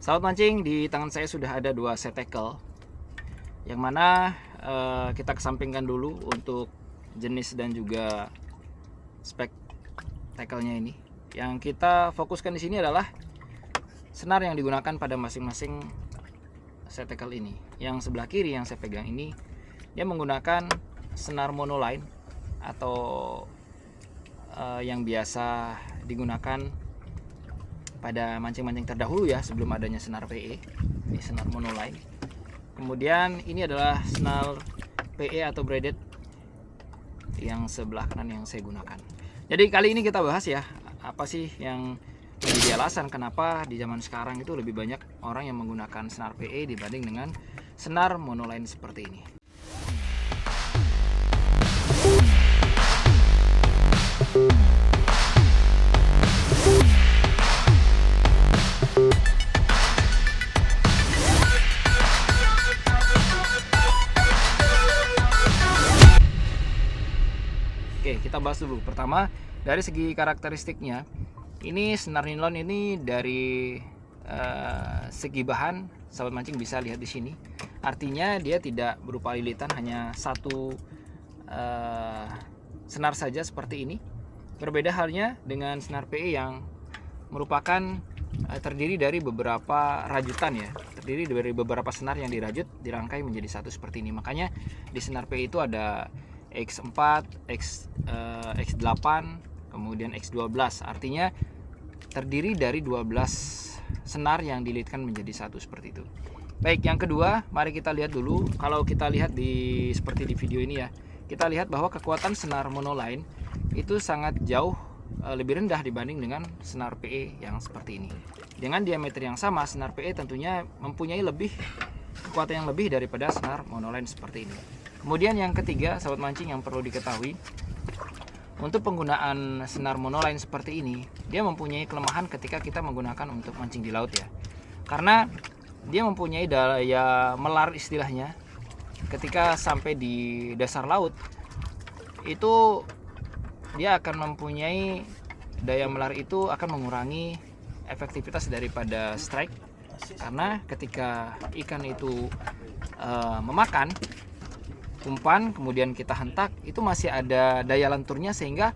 Sahabat mancing, di tangan saya sudah ada 2 set tackle, yang mana kita kesampingkan dulu untuk jenis dan juga spek tackle-nya ini. Yang kita fokuskan di sini adalah senar yang digunakan pada masing-masing set tackle ini. Yang sebelah kiri yang saya pegang ini, dia menggunakan senar monoline atau yang biasa digunakan pada mancing-mancing terdahulu ya, sebelum adanya senar PE. Ini senar monoline. Kemudian ini adalah senar PE atau braided yang sebelah kanan yang saya gunakan. Jadi kali ini kita bahas ya, apa sih yang menjadi alasan kenapa di zaman sekarang itu lebih banyak orang yang menggunakan senar PE dibanding dengan senar monoline seperti ini. Oke, kita bahas dulu. Pertama, dari segi karakteristiknya, ini senar nilon ini dari segi bahan, sahabat mancing bisa lihat di sini. Artinya dia tidak berupa lilitan, hanya satu senar saja seperti ini. Berbeda halnya dengan senar PE yang merupakan terdiri dari beberapa rajutan ya, terdiri dari beberapa senar yang dirajut, dirangkai menjadi satu seperti ini. Makanya di senar PE itu ada X4, X8, kemudian X12. Artinya terdiri dari 12 senar yang dililitkan menjadi satu seperti itu. Baik, yang kedua, mari kita lihat dulu. Kalau kita lihat seperti di video ini ya, kita lihat bahwa kekuatan senar monoline itu sangat jauh lebih rendah dibanding dengan senar PE yang seperti ini. Dengan diameter yang sama, senar PE tentunya mempunyai kekuatan yang lebih daripada senar monoline seperti ini. Kemudian yang ketiga, sahabat mancing, yang perlu diketahui, untuk penggunaan senar monoline seperti ini, dia mempunyai kelemahan ketika kita menggunakan untuk mancing di laut ya. Karena dia mempunyai daya melar istilahnya. Ketika sampai di dasar laut, itu dia akan mempunyai daya melar itu akan mengurangi efektivitas daripada strike. Karena ketika ikan itu memakan umpan, kemudian kita hentak, itu masih ada daya lenturnya, sehingga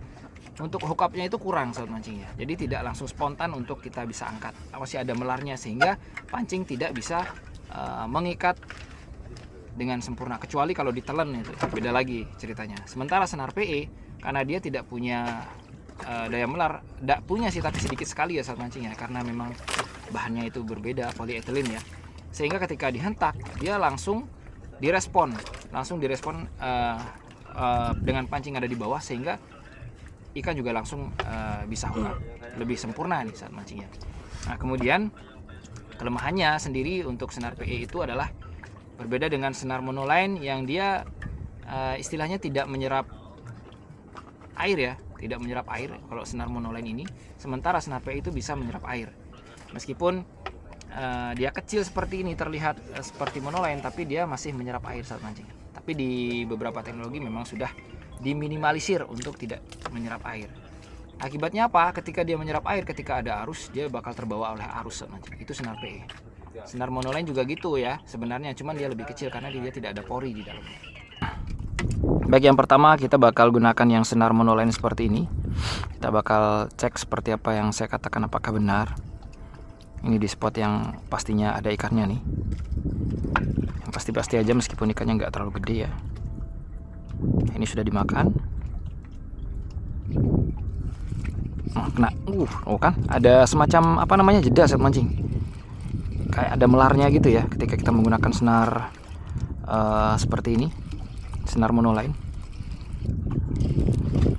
untuk hook up-nya itu kurang sahabat mancingnya. Jadi tidak langsung spontan untuk kita bisa angkat, masih ada melarnya, sehingga pancing tidak bisa mengikat dengan sempurna, kecuali kalau ditelan, itu beda lagi ceritanya. Sementara senar PE, karena dia tidak punya daya melar, tidak punya sih, tapi sedikit sekali ya sahabat mancingnya, karena memang bahannya itu berbeda, polyethylene ya, sehingga ketika dihentak dia langsung direspon dengan pancing ada di bawah, sehingga ikan juga langsung bisa hook up, lebih sempurna nih saat mancingnya. Nah, kemudian kelemahannya sendiri untuk senar PE itu adalah berbeda dengan senar monoline yang dia istilahnya tidak menyerap air ya, tidak menyerap air kalau senar monoline ini. Sementara senar PE itu bisa menyerap air, meskipun dia kecil seperti ini, terlihat seperti monoline, tapi dia masih menyerap air saat mancing. Tapi di beberapa teknologi memang sudah diminimalisir untuk tidak menyerap air. Akibatnya apa? Ketika dia menyerap air, ketika ada arus, dia bakal terbawa oleh arus saat mancing. Itu senar PE. Senar monoline juga gitu ya sebenarnya, cuman dia lebih kecil karena dia tidak ada pori di dalamnya. Baik, yang pertama kita bakal gunakan yang senar monoline seperti ini. Kita bakal cek seperti apa yang saya katakan, apakah benar. Ini di spot yang pastinya ada ikannya nih, yang pasti-pasti aja, meskipun ikannya nggak terlalu gede ya. Ini sudah dimakan. Kena, kan ada semacam apa namanya, jeda saat mancing, kayak ada melarnya gitu ya ketika kita menggunakan senar seperti ini, senar monoline.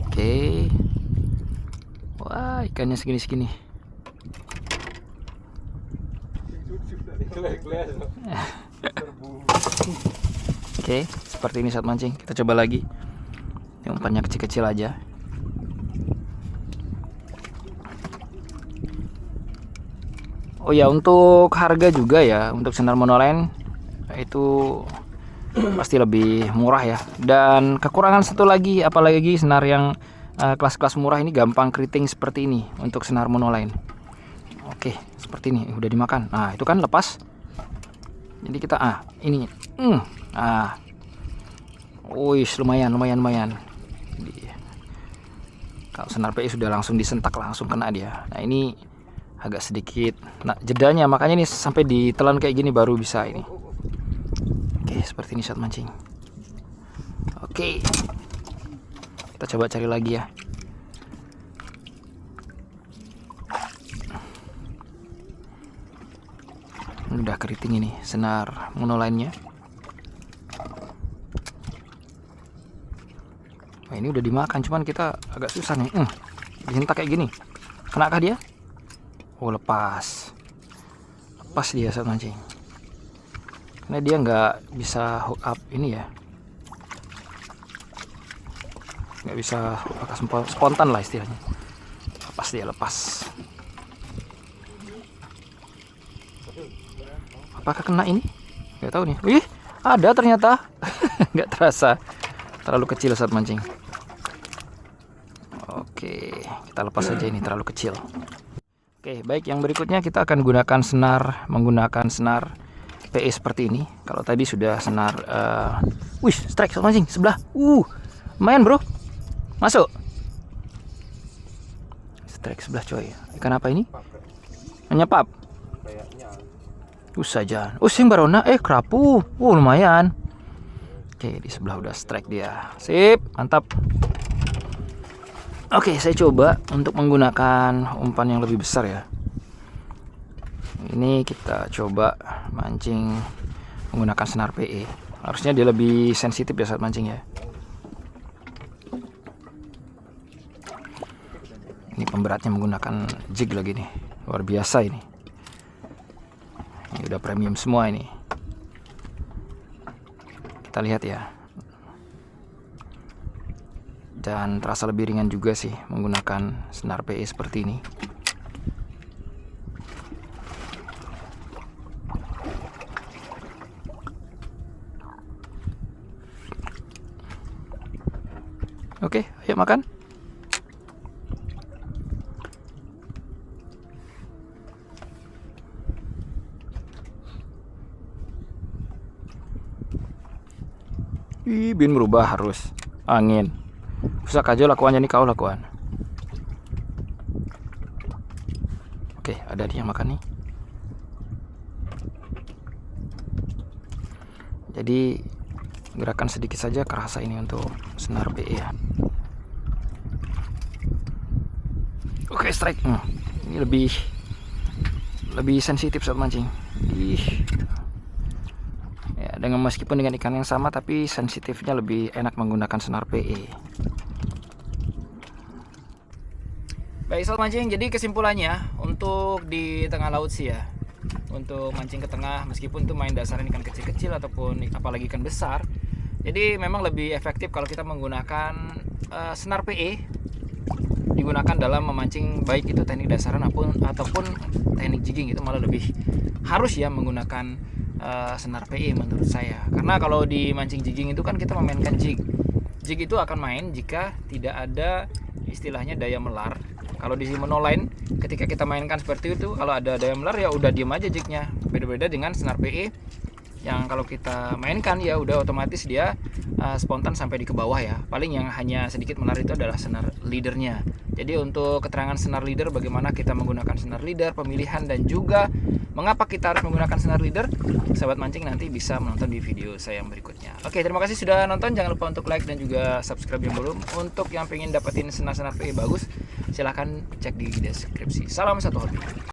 Oke, wah ikannya segini-segini. Oke, seperti ini saat mancing. Kita coba lagi. Yang umpannya kecil-kecil aja. Oh ya, untuk harga juga ya, untuk senar monoline itu pasti lebih murah ya. Dan kekurangan satu lagi, apalagi senar yang kelas-kelas murah ini gampang keriting seperti ini untuk senar monoline. Oke, seperti ini udah dimakan. Nah, itu kan lepas. Jadi kita ini. Wih, lumayan. Kalau senar PE sudah langsung disentak, langsung kena dia. Nah, ini agak sedikit jedanya, makanya ini sampai ditelan kayak gini baru bisa ini. Oke, seperti ini saat mancing. Oke, kita coba cari lagi ya. Ini udah keriting ini senar monolainnya. Nah, ini udah dimakan, cuman kita agak susah nih. Dihentak kayak gini. Kenakah dia? Oh, lepas dia saat mancing. Karena dia nggak bisa hook up ini ya. Nggak bisa hook up spontan lah istilahnya. Lepas. Apakah kena ini? Nggak tahu nih. Wih, ada ternyata. Nggak terasa. Terlalu kecil saat mancing. Oke, kita lepas saja, ini terlalu kecil. Oke, baik, yang berikutnya kita akan menggunakan senar PE seperti ini. Kalau tadi sudah senar strike saat mancing sebelah. Lumayan, Bro. Masuk. Strike sebelah, coy. Ikan apa ini? Menyepap. Saja. Sing barona kerapu. Lumayan. Oke, di sebelah udah strike dia. Sip, mantap. Oke, saya coba untuk menggunakan umpan yang lebih besar ya. Ini kita coba mancing menggunakan senar PE. Harusnya dia lebih sensitif ya saat mancing ya. Ini pemberatnya menggunakan jig lagi nih. Luar biasa ini. Ini udah premium semua ini. Kita lihat ya. Dan terasa lebih ringan juga sih menggunakan senar PE seperti ini. Oke, ayo makan. Bin berubah harus angin. Usah aja lakuannya nih, kau lakuan. Oke, ada dia makan nih. Jadi gerakan sedikit saja kerasa ini untuk senar PE ya. Oke, strike. Ini lebih sensitif saat mancing. Ya, meskipun dengan ikan yang sama, tapi sensitifnya lebih enak menggunakan senar PE. Baik saat mancing, jadi kesimpulannya untuk di tengah laut sih ya, untuk mancing ke tengah, meskipun itu main dasaran ikan kecil-kecil ataupun apalagi ikan besar, jadi memang lebih efektif kalau kita menggunakan senar PE digunakan dalam memancing, baik itu teknik dasaran ataupun teknik jigging. Itu malah lebih harus ya menggunakan senar PE menurut saya, karena kalau di mancing jigging itu kan kita memainkan jig itu akan main jika tidak ada istilahnya daya melar. Kalau di monoline ketika kita mainkan seperti itu, kalau ada daya melar ya udah diem aja jignya. Beda-beda dengan senar PE yang kalau kita mainkan ya udah otomatis dia spontan sampai di ke bawah ya. Paling yang hanya sedikit melar itu adalah senar leadernya. Jadi untuk keterangan senar leader, bagaimana kita menggunakan senar leader, pemilihan dan juga mengapa kita harus menggunakan senar leader, sahabat mancing nanti bisa menonton di video saya yang berikutnya. Oke, terima kasih sudah nonton. Jangan lupa untuk like dan juga subscribe yang belum. Untuk yang pengen dapetin senar-senar PE bagus, silahkan cek di deskripsi. Salam satu hobi.